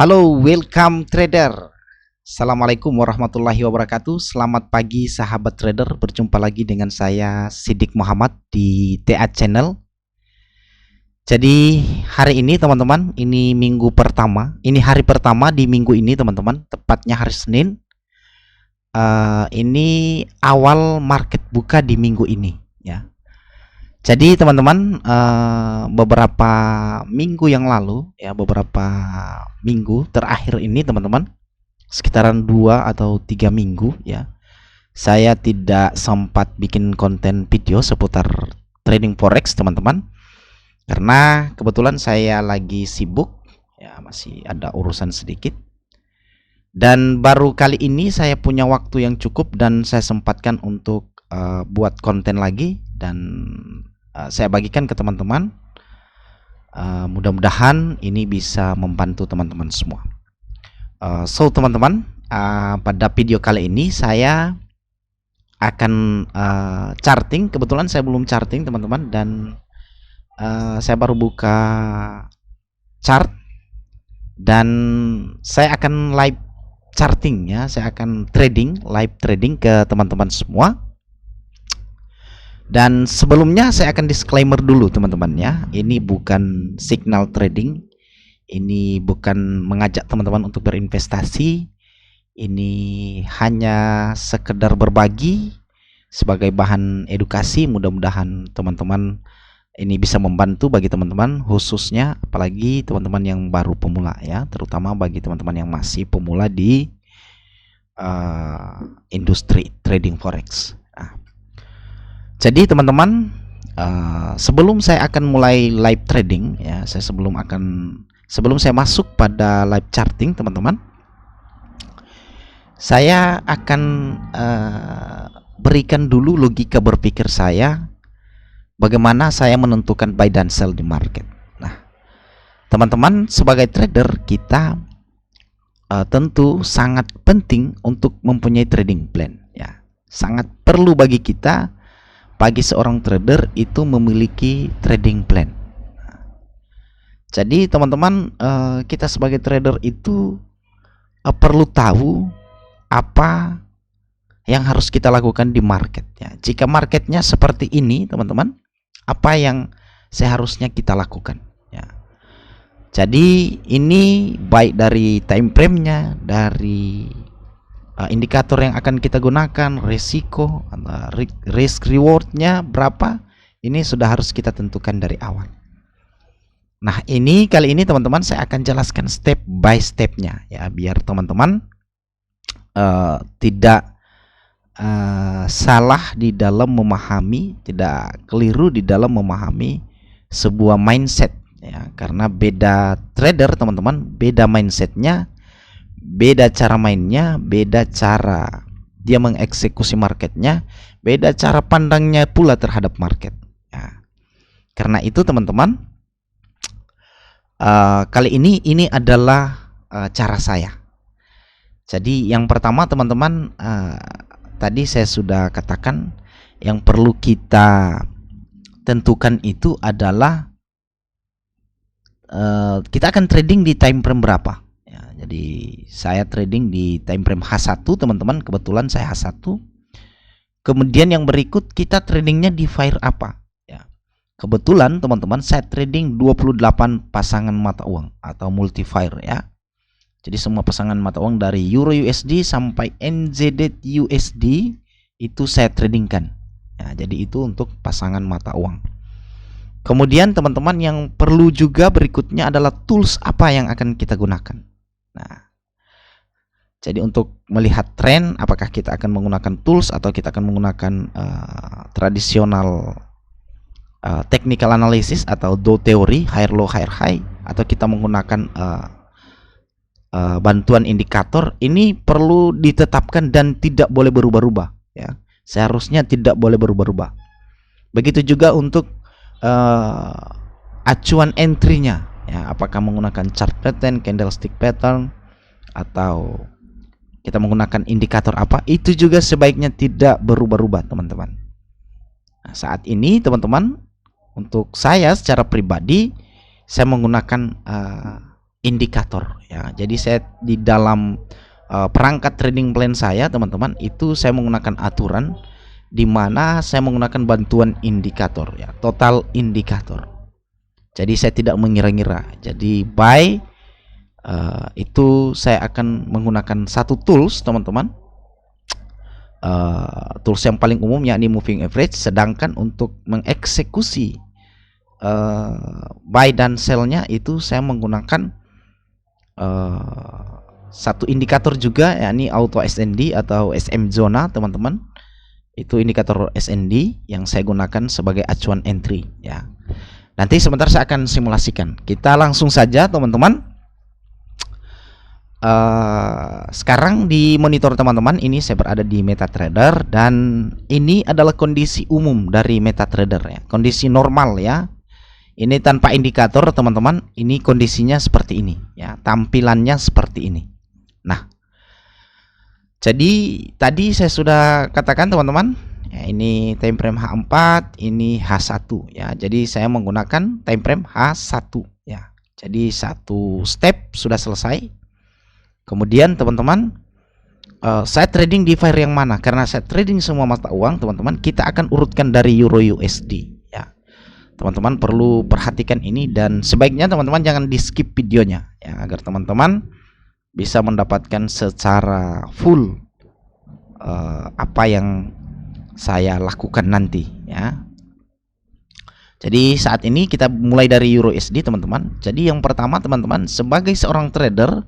Halo, welcome trader. Assalamualaikum warahmatullahi wabarakatuh. Selamat pagi sahabat trader. Berjumpa lagi dengan saya Siddiq Muhammad di TA Channel. Jadi hari ini teman-teman, ini minggu pertama. Ini hari pertama di minggu ini teman-teman. Tepatnya hari Senin. Ini awal market buka di minggu ini ya. Jadi teman-teman, beberapa minggu yang lalu ya, beberapa minggu terakhir ini teman-teman, sekitaran 2 atau 3 minggu ya, saya tidak sempat bikin konten video seputar trading forex teman-teman, karena kebetulan saya lagi sibuk ya, masih ada urusan sedikit. Dan baru kali ini saya punya waktu yang cukup dan saya sempatkan untuk buat konten lagi, dan saya bagikan ke teman-teman. Mudah-mudahan ini bisa membantu teman-teman semua. So teman-teman, pada video kali ini saya akan charting. Kebetulan saya belum charting teman-teman, dan saya baru buka chart, dan saya akan live charting ya. Saya akan live trading ke teman-teman semua. Dan sebelumnya saya akan disclaimer dulu teman-teman ya. Ini bukan signal trading. Ini bukan mengajak teman-teman untuk berinvestasi. Ini hanya sekedar berbagi sebagai bahan edukasi. Mudah-mudahan teman-teman ini bisa membantu bagi teman-teman, khususnya apalagi teman-teman yang baru pemula ya, terutama bagi teman-teman yang masih pemula di industri trading forex. Jadi teman-teman, sebelum saya akan mulai live trading ya, sebelum saya masuk pada live charting teman-teman, saya akan berikan dulu logika berpikir saya, bagaimana saya menentukan buy dan sell di market. Nah teman-teman, sebagai trader kita tentu sangat penting untuk mempunyai trading plan ya. Sangat perlu bagi kita, bagi seorang trader itu memiliki trading plan. Jadi teman-teman, kita sebagai trader itu perlu tahu apa yang harus kita lakukan di market ya. Jika marketnya seperti ini teman-teman, apa yang seharusnya kita lakukan ya. Jadi ini baik dari time frame-nya, dari indikator yang akan kita gunakan, risiko, risk rewardnya berapa, ini sudah harus kita tentukan dari awal. Nah ini kali ini teman-teman saya akan jelaskan step by stepnya ya, biar teman-teman tidak salah di dalam memahami, tidak keliru di dalam memahami sebuah mindset ya. Karena beda trader teman-teman, beda mindsetnya, beda cara mainnya, beda cara dia mengeksekusi marketnya, beda cara pandangnya pula terhadap market ya. Karena itu teman-teman, kali ini adalah cara saya. Jadi yang pertama teman-teman, tadi saya sudah katakan, yang perlu kita tentukan itu adalah kita akan trading di time frame berapa. Jadi saya trading di time frame H1 teman-teman, kebetulan saya H1. Kemudian yang berikut kita tradingnya di fire apa ya. Kebetulan teman-teman saya trading 28 pasangan mata uang atau multi fire ya. Jadi semua pasangan mata uang dari Euro USD sampai NZD USD itu saya tradingkan ya. Jadi itu untuk pasangan mata uang. Kemudian teman-teman, yang perlu juga berikutnya adalah tools apa yang akan kita gunakan. Nah, jadi untuk melihat tren, apakah kita akan menggunakan tools atau kita akan menggunakan tradisional technical analysis atau Dow theory, higher low higher high, atau kita menggunakan bantuan indikator, ini perlu ditetapkan dan tidak boleh berubah-ubah ya. Seharusnya tidak boleh berubah-ubah. Begitu juga untuk acuan entry-nya ya, apakah menggunakan chart pattern, candlestick pattern, atau kita menggunakan indikator apa, itu juga sebaiknya tidak berubah-ubah teman-teman. Nah, saat ini teman-teman, untuk saya secara pribadi saya menggunakan indikator ya. Jadi saya di dalam perangkat trading plan saya teman-teman itu saya menggunakan aturan di mana saya menggunakan bantuan indikator ya, total indikator. Jadi saya tidak mengira-ngira. Jadi buy itu saya akan menggunakan satu tools teman-teman, tools yang paling umum yakni moving average. Sedangkan untuk mengeksekusi buy dan sell-nya itu saya menggunakan satu indikator juga yakni auto SND atau SM zona teman-teman. Itu indikator SND yang saya gunakan sebagai acuan entry ya. Nanti sebentar saya akan simulasikan. Kita langsung saja teman-teman. Sekarang di monitor teman-teman ini saya berada di MetaTrader dan ini adalah kondisi umum dari MetaTrader ya. Kondisi normal ya. Ini tanpa indikator teman-teman. Ini kondisinya seperti ini ya. Tampilannya seperti ini. Nah, jadi tadi saya sudah katakan teman-teman ya, ini time frame H4, ini H1 ya. Jadi saya menggunakan time frame H1 ya. Jadi satu step sudah selesai. Kemudian teman-teman saya trading di fire yang mana? Karena saya trading semua mata uang teman-teman, kita akan urutkan dari Euro USD ya. Teman-teman perlu perhatikan ini dan sebaiknya teman-teman jangan di skip videonya ya, agar teman-teman bisa mendapatkan secara full apa yang saya lakukan nanti ya. Jadi saat ini kita mulai dari Euro USD teman-teman. Jadi yang pertama teman-teman, sebagai seorang trader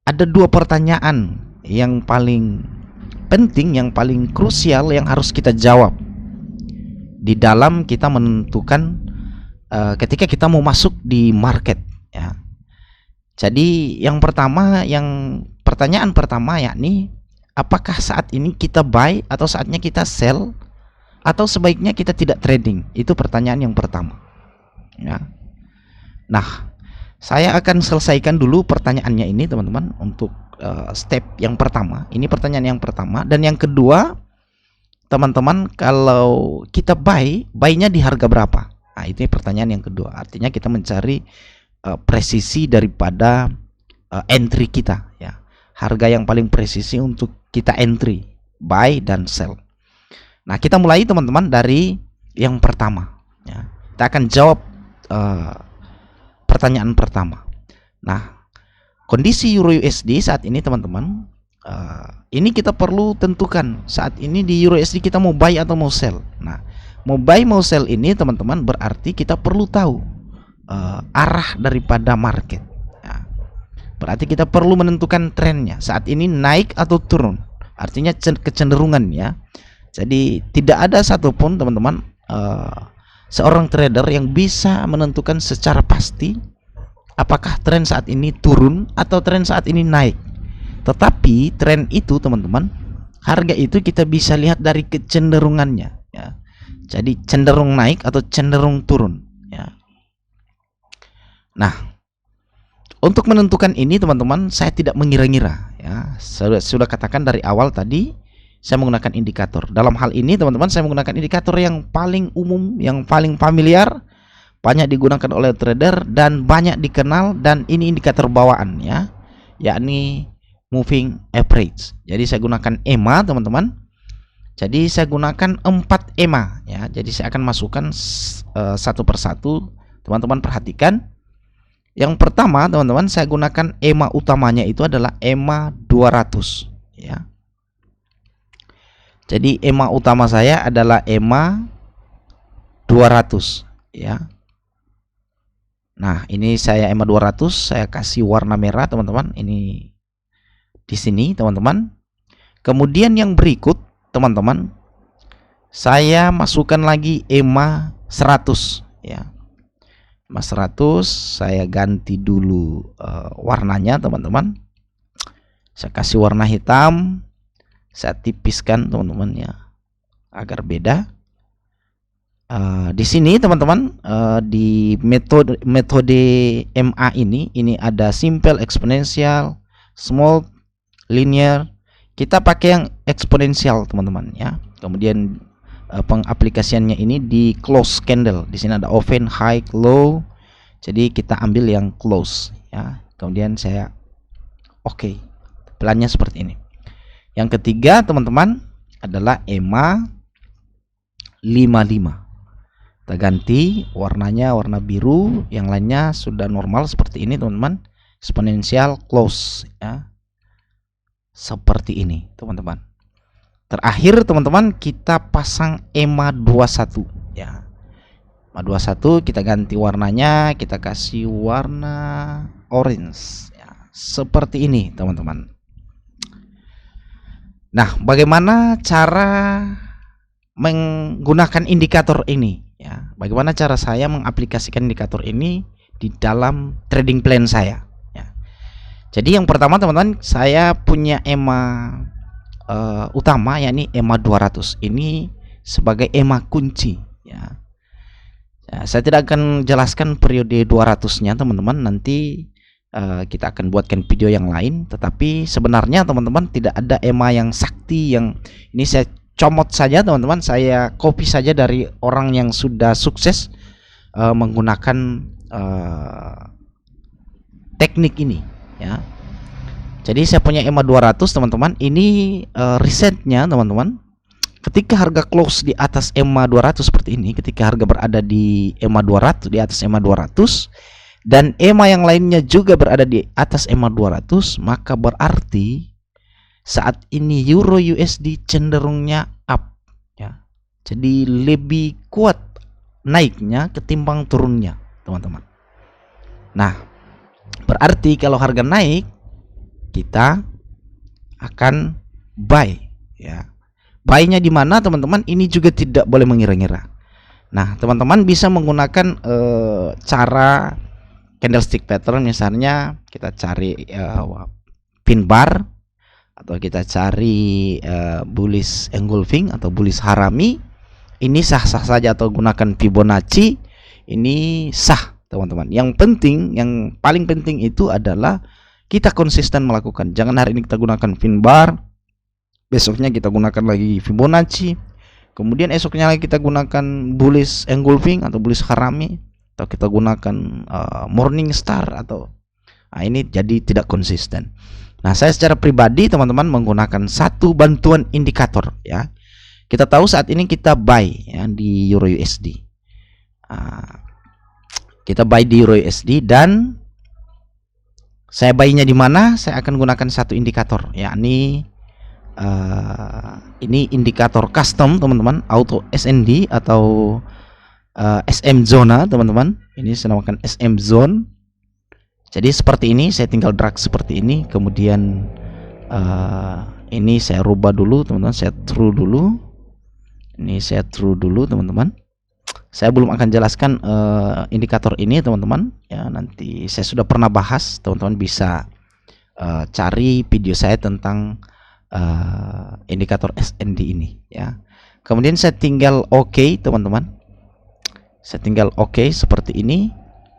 ada dua pertanyaan yang paling penting, yang paling krusial yang harus kita jawab di dalam kita menentukan ketika kita mau masuk di market ya. Jadi yang pertama, pertanyaan pertama yakni apakah saat ini kita buy atau saatnya kita sell atau sebaiknya kita tidak trading? Itu pertanyaan yang pertama ya. Nah, saya akan selesaikan dulu pertanyaannya ini teman-teman untuk step yang pertama. Ini pertanyaan yang pertama. Dan yang kedua teman-teman, kalau kita buy-nya di harga berapa? Nah, itu pertanyaan yang kedua. Artinya kita mencari presisi daripada entry kita ya. Harga yang paling presisi untuk kita entry, buy dan sell. Nah, kita mulai teman-teman dari yang pertama ya. Kita akan jawab pertanyaan pertama. Nah, kondisi Euro USD saat ini teman-teman, ini kita perlu tentukan saat ini di Euro USD kita mau buy atau mau sell. Nah, mau buy mau sell ini teman-teman berarti kita perlu tahu arah daripada market ya. Berarti kita perlu menentukan trennya saat ini naik atau turun, artinya kecenderungan ya. Jadi tidak ada satupun teman-teman seorang trader yang bisa menentukan secara pasti apakah tren saat ini turun atau tren saat ini naik. Tetapi tren itu teman-teman, harga itu kita bisa lihat dari kecenderungannya ya. Jadi cenderung naik atau cenderung turun ya. Nah, untuk menentukan ini teman-teman, saya tidak mengira-ngira ya. Sudah katakan dari awal tadi, saya menggunakan indikator. Dalam hal ini teman-teman, saya menggunakan indikator yang paling umum, yang paling familiar, banyak digunakan oleh trader dan banyak dikenal, dan ini indikator bawaan ya, yakni moving average. Jadi saya gunakan EMA teman-teman. Jadi saya gunakan 4 EMA ya. Jadi saya akan masukkan satu persatu. Teman-teman perhatikan. Yang pertama teman-teman, saya gunakan EMA utamanya itu adalah EMA 200 ya. Jadi EMA utama saya adalah EMA 200 ya. Nah, ini saya EMA 200, saya kasih warna merah teman-teman. Ini di sini teman-teman. Kemudian yang berikut teman-teman, saya masukkan lagi EMA 100 ya. EMA 100 saya ganti dulu warnanya teman-teman. Saya kasih warna hitam. Saya tipiskan teman-teman ya, agar beda. Di sini teman-teman, di metode MA ini ada simple, exponential, small, linear. Kita pakai yang eksponensial teman-teman ya. Kemudian pengaplikasiannya ini di close candle. Di sini ada open, high, low. Jadi kita ambil yang close ya. Kemudian saya oke. Plannya seperti ini. Yang ketiga teman-teman adalah EMA 55. Kita ganti warnanya warna biru, yang lainnya sudah normal seperti ini teman-teman. Exponential close ya. Seperti ini teman-teman. Terakhir teman-teman kita pasang EMA 21 ya. EMA 21 kita ganti warnanya, kita kasih warna orange ya. Seperti ini teman-teman. Nah, bagaimana cara menggunakan indikator ini ya? Bagaimana cara saya mengaplikasikan indikator ini di dalam trading plan saya ya? Jadi yang pertama teman-teman, saya punya EMA utama yakni EMA 200. Ini sebagai EMA kunci ya. Saya tidak akan jelaskan periode 200-nya teman-teman, nanti kita akan buatkan video yang lain. Tetapi sebenarnya teman-teman tidak ada EMA yang sakti, yang ini saya comot saja teman-teman, saya copy saja dari orang yang sudah sukses menggunakan teknik ini ya. Jadi saya punya EMA 200 teman-teman. Ini risetnya teman-teman. Ketika harga close di atas EMA 200 seperti ini, ketika harga berada di EMA 200, di atas EMA 200, dan EMA yang lainnya juga berada di atas EMA 200, maka berarti saat ini Euro USD cenderungnya up ya. Jadi lebih kuat naiknya ketimbang turunnya teman-teman. Nah, berarti kalau harga naik kita akan buy ya. Buy-nya di mana teman-teman? Ini juga tidak boleh mengira-ngira. Nah, teman-teman bisa menggunakan cara candlestick pattern. Misalnya kita cari pin bar, atau kita cari bullish engulfing atau bullish harami. Ini sah-sah saja, atau gunakan Fibonacci. Ini sah teman-teman. Yang penting, yang paling penting itu adalah kita konsisten melakukan. Jangan hari ini kita gunakan pin bar, besoknya kita gunakan lagi Fibonacci, kemudian esoknya lagi kita gunakan bullish engulfing atau bullish harami, atau kita gunakan morning star, atau ini jadi tidak konsisten. Nah, saya secara pribadi teman-teman menggunakan satu bantuan indikator ya. Kita tahu saat ini kita buy ya di Euro USD. Kita buy di Euro USD, dan saya buy-nya di mana? Saya akan gunakan satu indikator, yakni ini indikator custom teman-teman, auto SND atau SM zona teman-teman. Ini saya namakan SM zone. Jadi seperti ini, saya tinggal drag seperti ini, kemudian ini saya rubah dulu teman-teman, saya true dulu. Ini saya true dulu teman-teman. Saya belum akan jelaskan indikator ini teman-teman ya, nanti saya sudah pernah bahas, teman-teman bisa cari video saya tentang indikator SND ini ya. Kemudian saya tinggal OK teman-teman. Saya tinggal OK seperti ini.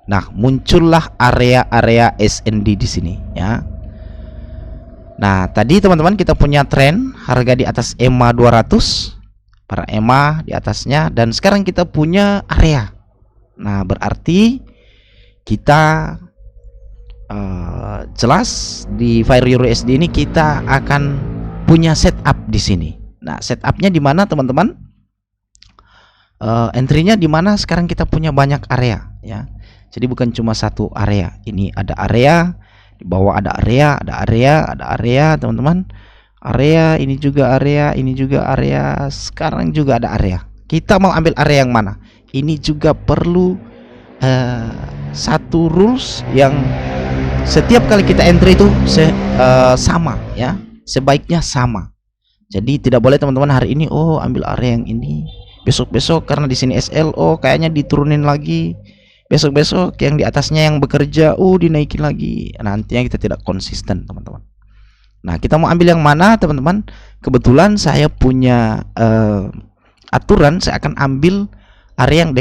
Nah, muncullah area-area SND di sini ya. Nah, tadi teman-teman kita punya tren harga di atas EMA 200, para EMA di atasnya, dan sekarang kita punya area. Nah, berarti kita jelas di Fire Euro USD ini kita akan punya setup di sini. Nah, setupnya di mana teman-teman? Entry-nya di mana? Sekarang kita punya banyak area ya. Jadi bukan cuma satu area. Ini ada area, di bawah ada area, ada area teman-teman. Area ini juga area, ini juga area, sekarang juga ada area. Kita mau ambil area yang mana? Ini juga perlu satu rules yang setiap kali kita entry itu sama ya, sebaiknya sama. Jadi tidak boleh teman-teman hari ini ambil area yang ini, besok-besok karena di sini SL kayaknya diturunin lagi, besok-besok yang di atasnya yang bekerja dinaikin lagi. Nantinya kita tidak konsisten teman-teman. Nah, kita mau ambil yang mana teman-teman? Kebetulan saya punya aturan, saya akan ambil area yang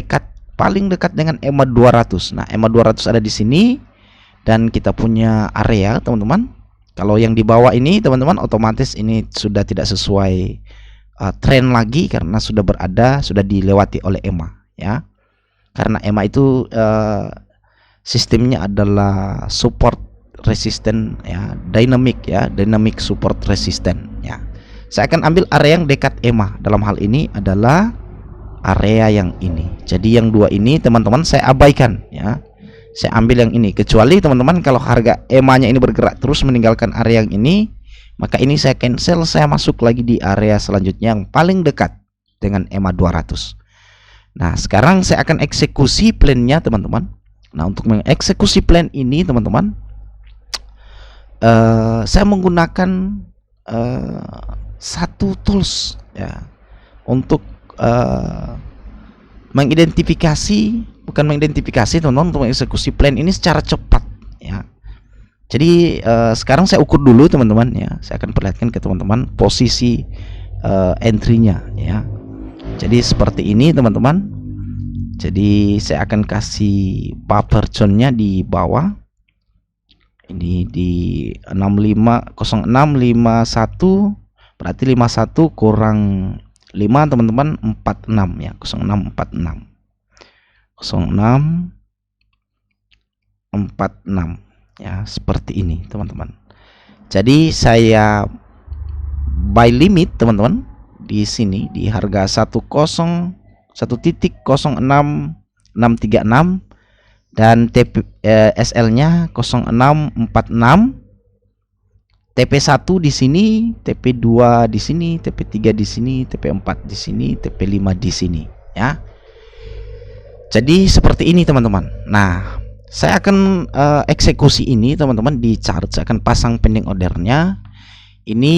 paling dekat dengan EMA 200. Nah, EMA 200 ada di sini, dan kita punya area teman-teman. Kalau yang di bawah ini teman-teman, otomatis ini sudah tidak sesuai tren lagi karena sudah dilewati oleh EMA ya. Karena EMA itu sistemnya adalah support resisten ya, dynamic support resisten ya. Saya akan ambil area yang dekat EMA. Dalam hal ini adalah area yang ini. Jadi yang dua ini teman-teman saya abaikan ya. Saya ambil yang ini, kecuali teman-teman kalau harga EMA-nya ini bergerak terus meninggalkan area yang ini, maka ini saya cancel, saya masuk lagi di area selanjutnya yang paling dekat dengan EMA 200. Nah, sekarang saya akan eksekusi plan-nya teman-teman. Nah, untuk mengeksekusi plan ini teman-teman, saya menggunakan satu tools ya untuk bukan mengidentifikasi teman-teman, untuk mengeksekusi plan ini secara cepat ya. Jadi sekarang saya ukur dulu teman-teman ya. Saya akan perlihatkan ke teman-teman posisi entry-nya ya. Jadi seperti ini teman-teman. Jadi saya akan kasih buffer zone-nya di bawah. Ini di 650651, berarti 51 kurang 5 teman-teman, 46 ya, 0646 ya, seperti ini teman-teman. Jadi saya buy limit teman-teman di sini di harga 1.06636 dan SL-nya 0646, TP1 di sini, TP2 di sini, TP3 di sini, TP4 di sini, TP5 di sini ya. Jadi seperti ini teman-teman. Nah, saya akan eksekusi ini teman-teman di chart. Saya akan pasang pending ordernya. Ini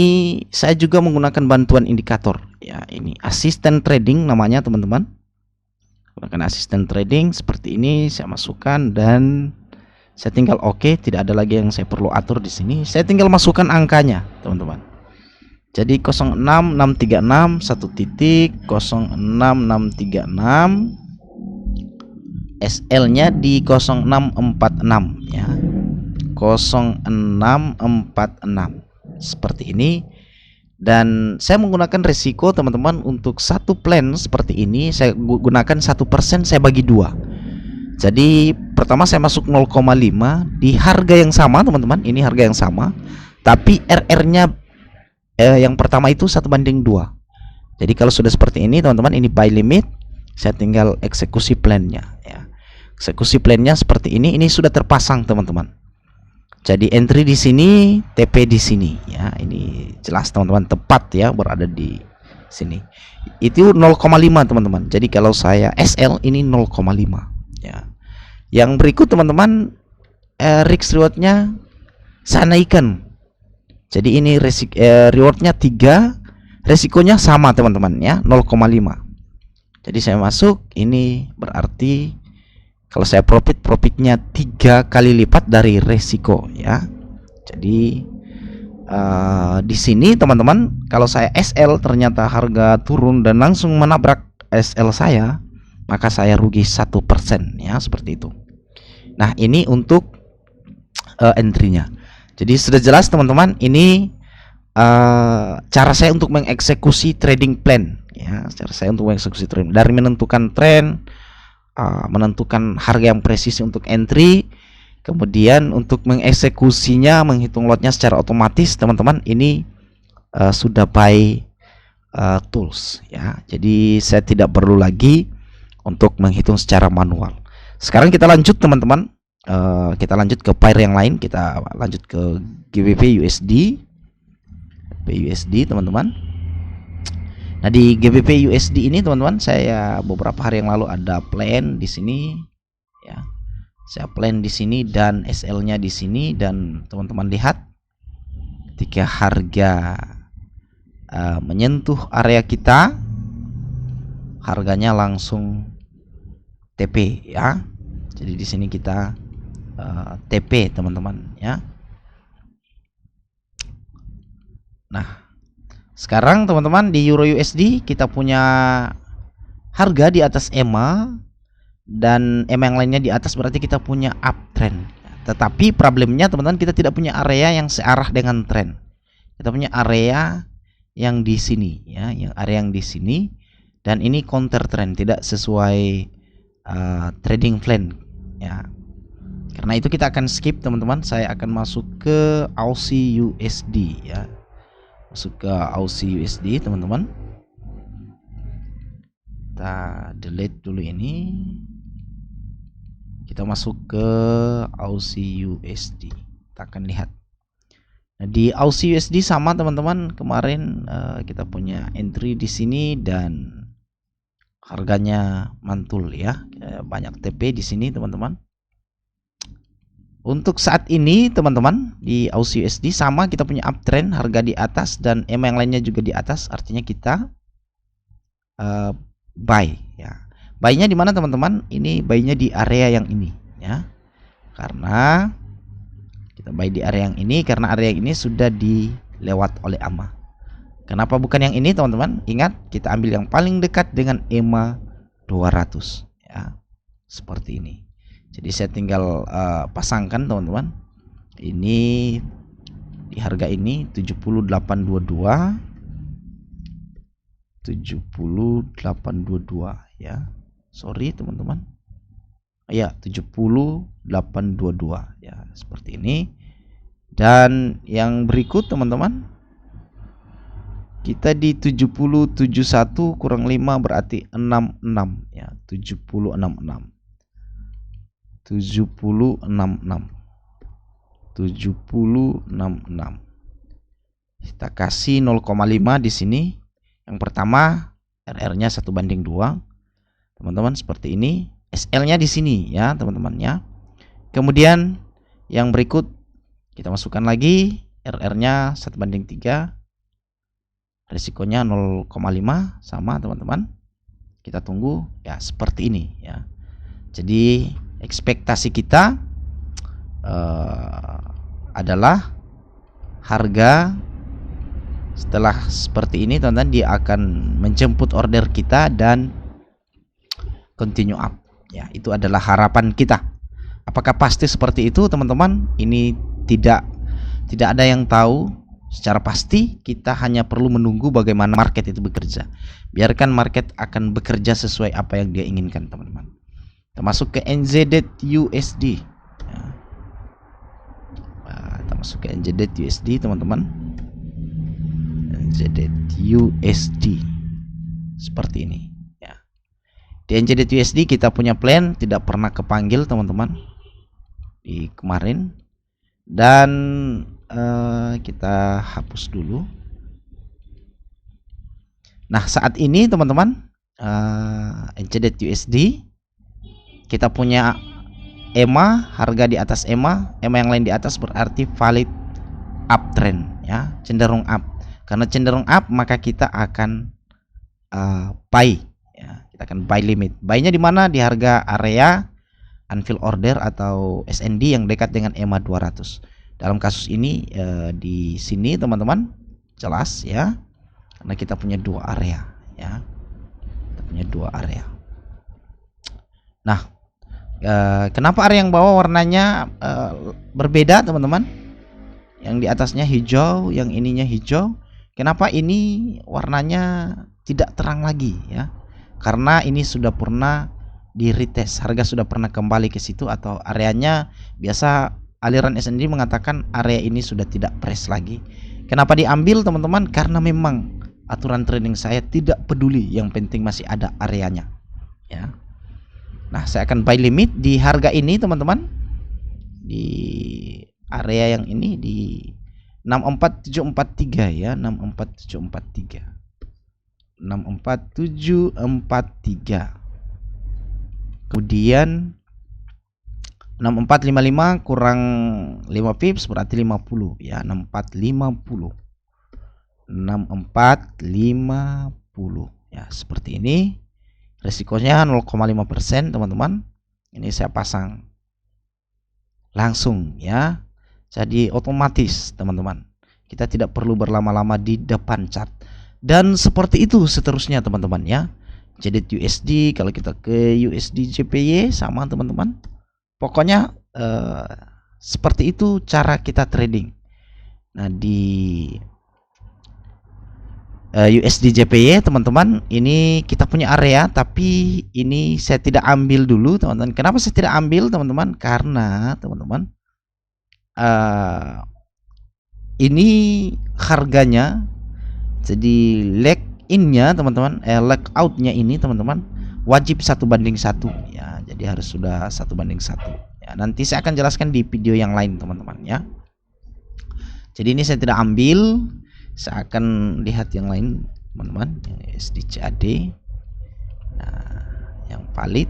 saya juga menggunakan bantuan indikator ya. Ini asisten trading namanya teman-teman. Gunakan asisten trading seperti ini, saya masukkan dan saya tinggal oke, tidak ada lagi yang saya perlu atur di sini. Saya tinggal masukkan angkanya, teman-teman. Jadi 06636 1.06636, SL-nya di 0646 ya. 0646 seperti ini. Dan saya menggunakan resiko teman-teman untuk satu plan seperti ini. Saya gunakan 1%, saya bagi dua. Jadi pertama saya masuk 0,5 di harga yang sama teman-teman. Ini harga yang sama, tapi RR-nya yang pertama itu 1:2. Jadi kalau sudah seperti ini teman-teman, ini buy limit. Saya tinggal eksekusi plannya ya. Eksekusi plannya seperti ini. Ini sudah terpasang teman-teman. Jadi entry di sini, TP di sini ya. Ini jelas teman-teman, tepat ya berada di sini. Itu 0,5 teman-teman. Jadi kalau saya SL ini 0,5 ya. Yang berikut teman-teman, risk rewardnya saya naikkan. Jadi ini rewardnya 3, resikonya sama teman-teman ya, 0,5. Jadi saya masuk, ini berarti kalau saya profitnya 3 kali lipat dari resiko ya. Jadi di sini teman-teman, kalau saya SL ternyata harga turun dan langsung menabrak SL saya, maka saya rugi 1% ya, seperti itu. Nah, ini untuk entry-nya. Jadi sudah jelas teman-teman, ini cara saya untuk mengeksekusi trading plan ya. Cara saya untuk mengeksekusi trading dari menentukan trend, menentukan harga yang presisi untuk entry, kemudian untuk mengeksekusinya, menghitung lotnya secara otomatis teman-teman, ini sudah by tools ya. Jadi saya tidak perlu lagi untuk menghitung secara manual. Sekarang kita lanjut teman-teman, kita lanjut ke pair yang lain. Kita lanjut ke GBP USD teman-teman. Nah, di GBP USD ini teman-teman, saya beberapa hari yang lalu ada plan di sini ya. Saya plan di sini dan SL-nya di sini, dan teman-teman lihat ketika harga menyentuh area kita, harganya langsung TP ya. Jadi di sini kita TP teman-teman ya. Nah, sekarang teman-teman di Euro USD kita punya harga di atas EMA dan EMA yang lainnya di atas, berarti kita punya uptrend. Tetapi problemnya teman-teman, kita tidak punya area yang searah dengan tren. Kita punya area yang di sini ya, yang area yang di sini, dan ini counter trend, tidak sesuai trading plan ya. Karena itu kita akan skip teman-teman. Saya akan masuk ke Aussie USD ya. Masuk ke Aussie USD teman-teman. Kita delete dulu ini. Kita masuk ke Aussie USD. Kita akan lihat. Nah, di Aussie USD sama teman-teman. Kemarin kita punya entry di sini dan harganya mantul ya. Banyak TP di sini teman-teman. Untuk saat ini teman-teman di Aussie USD sama, kita punya uptrend, harga di atas dan EMA yang lainnya juga di atas. Artinya kita buy ya. Buy-nya di mana teman-teman? Ini buy-nya di area yang ini ya. Karena kita buy di area yang ini karena area yang ini sudah dilewat oleh AMA. Kenapa bukan yang ini teman-teman? Ingat, kita ambil yang paling dekat dengan EMA 200 ya. Seperti ini. Jadi saya tinggal pasangkan teman-teman. Ini di harga ini 7822 ya. Sorry teman-teman. Ya, 7822 ya, seperti ini. Dan yang berikut teman-teman, kita di 7071 kurang 5 berarti 66 ya, 7066. 7066. Kita kasih 0,5 di sini. Yang pertama RR-nya 1/2. Teman-teman seperti ini. SL-nya di sini ya, teman-teman ya. Kemudian yang berikut kita masukkan lagi RR-nya 1/3. Risikonya 0,5 sama teman-teman. Kita tunggu ya seperti ini ya. Jadi ekspektasi kita adalah harga setelah seperti ini teman-teman dia akan menjemput order kita dan continue up ya. Itu adalah harapan kita. Apakah pasti seperti itu teman-teman? Ini tidak ada yang tahu secara pasti. Kita hanya perlu menunggu bagaimana market itu bekerja. Biarkan market akan bekerja sesuai apa yang dia inginkan teman-teman. Kita masuk ke NZD/USD ya. Kita masuk ke NZD/USD teman-teman. NZD/USD seperti ini ya. Di NZD/USD kita punya plan tidak pernah kepanggil teman-teman di kemarin. Dan kita hapus dulu. Nah saat ini teman-teman NZD/USD kita punya EMA, harga di atas EMA yang lain di atas berarti valid uptrend ya, cenderung up. Karena cenderung up maka kita akan buy ya, kita akan buy limit. Buy-nya di mana? Di harga area unfill order atau SND yang dekat dengan EMA 200. Dalam kasus ini di sini teman-teman jelas ya, karena kita punya dua area ya. Kita punya dua area. Nah, kenapa area yang bawah warnanya berbeda teman-teman? Yang di atasnya hijau, yang ininya hijau. Kenapa ini warnanya tidak terang lagi ya? Karena ini sudah pernah di retest, harga sudah pernah kembali ke situ atau areanya biasa aliran SND mengatakan area ini sudah tidak press lagi. Kenapa diambil teman-teman? Karena memang aturan trading saya tidak peduli, yang penting masih ada areanya ya. Nah, saya akan buy limit di harga ini teman-teman. Di area yang ini di 64743 ya, 64743. 64743. Kemudian 6455 kurang 5 pips berarti 50 ya, 6450. 6450 ya, seperti ini. Resikonya 0,5% teman-teman. Ini saya pasang langsung ya. Jadi otomatis teman-teman. Kita tidak perlu berlama-lama di depan chart. Dan seperti itu seterusnya teman-teman ya. Jadi USD, kalau kita ke USD JPY sama teman-teman. Pokoknya seperti itu cara kita trading. Nah, di USD JPY teman-teman, ini kita punya area, tapi ini saya tidak ambil dulu teman-teman. Kenapa saya tidak ambil teman-teman? Karena teman-teman ini harganya, jadi leg in-nya teman-teman, leg out-nya ini teman-teman wajib 1:1 ya, jadi harus sudah 1:1 ya. Nanti saya akan jelaskan di video yang lain teman-teman ya. Jadi ini saya tidak ambil, saya akan lihat yang lain teman-teman, USD CAD. Nah, yang valid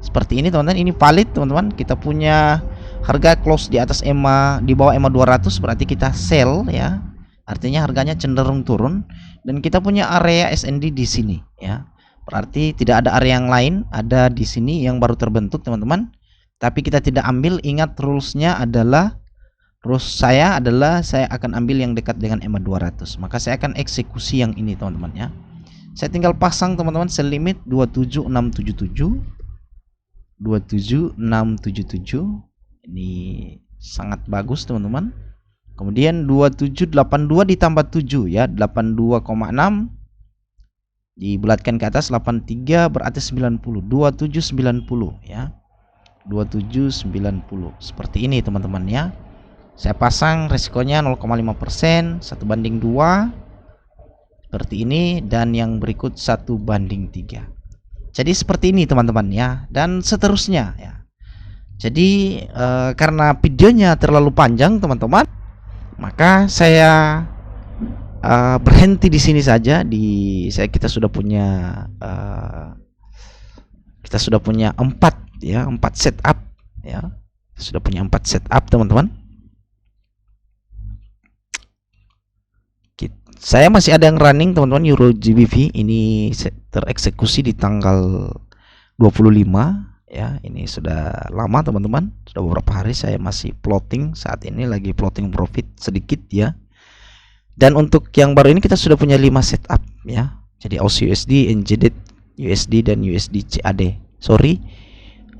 seperti ini teman-teman, ini valid teman-teman. Kita punya harga close di atas EMA, di bawah EMA 200, berarti kita sell ya. Artinya harganya cenderung turun, dan kita punya area SND di sini ya. Berarti tidak ada area yang lain, ada di sini yang baru terbentuk teman-teman. Tapi kita tidak ambil, ingat rulesnya adalah, rules saya adalah saya akan ambil yang dekat dengan EMA 200. Maka saya akan eksekusi yang ini teman-teman ya. Saya tinggal pasang teman-teman sell limit 27677. 27677. Ini sangat bagus teman-teman. Kemudian 2782 ditambah 7 ya, 82,6 dibulatkan ke atas 83 berarti 90. 2790 ya. 2790 seperti ini teman-teman ya. Saya pasang resikonya 0,5%, 1:2 seperti ini, dan yang berikut 1:3. Jadi seperti ini teman-teman ya, dan seterusnya ya. Jadi karena videonya terlalu panjang teman-teman, maka saya berhenti di sini saja. Kita sudah punya 4 ya, 4 setup ya. Sudah punya 4 setup teman-teman. Saya masih ada yang running teman-teman, Euro GBP ini tereksekusi di tanggal 25 ya. Ini sudah lama teman-teman, sudah beberapa hari saya masih plotting, saat ini lagi plotting profit sedikit ya. Dan untuk yang baru ini kita sudah punya 5 setup ya. Jadi Aussie USD, NZD USD, dan USD CAD. Sorry,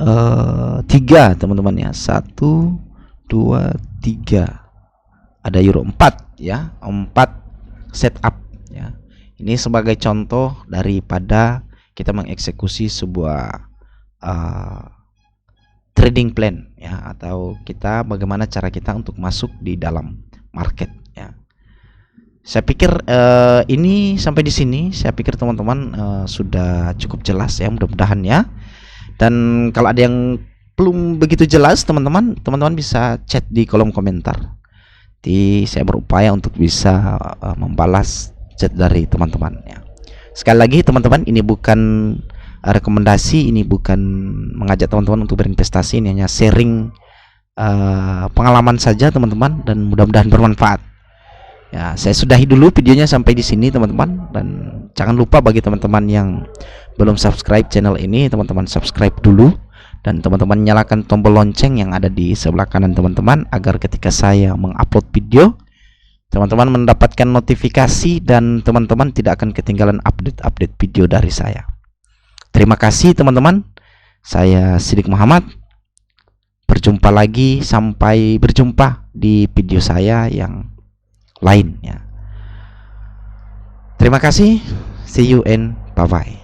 3 teman-teman ya. 1, 2, 3. Ada Euro 4 ya, 4 setup ya. Ini sebagai contoh daripada kita mengeksekusi sebuah trading plan ya, atau kita bagaimana cara kita untuk masuk di dalam market ya. Saya pikir ini sampai di sini, saya pikir teman-teman sudah cukup jelas ya, mudah-mudahan ya. Dan kalau ada yang belum begitu jelas teman-teman bisa chat di kolom komentar. Saya berupaya untuk bisa membalas chat dari teman-teman ya. Sekali lagi teman-teman, ini bukan rekomendasi, ini bukan mengajak teman-teman untuk berinvestasi, ini hanya sharing pengalaman saja teman-teman, dan mudah-mudahan bermanfaat ya. Saya sudahi dulu videonya sampai di sini teman-teman, dan jangan lupa bagi teman-teman yang belum subscribe channel ini, teman-teman subscribe dulu, dan teman-teman nyalakan tombol lonceng yang ada di sebelah kanan teman-teman, agar ketika saya mengupload video teman-teman mendapatkan notifikasi dan teman-teman tidak akan ketinggalan update-update video dari saya. Terima kasih teman-teman, saya Siddiq Muhammad. Berjumpa lagi, sampai berjumpa di video saya yang lain ya. Terima kasih, see you and bye bye.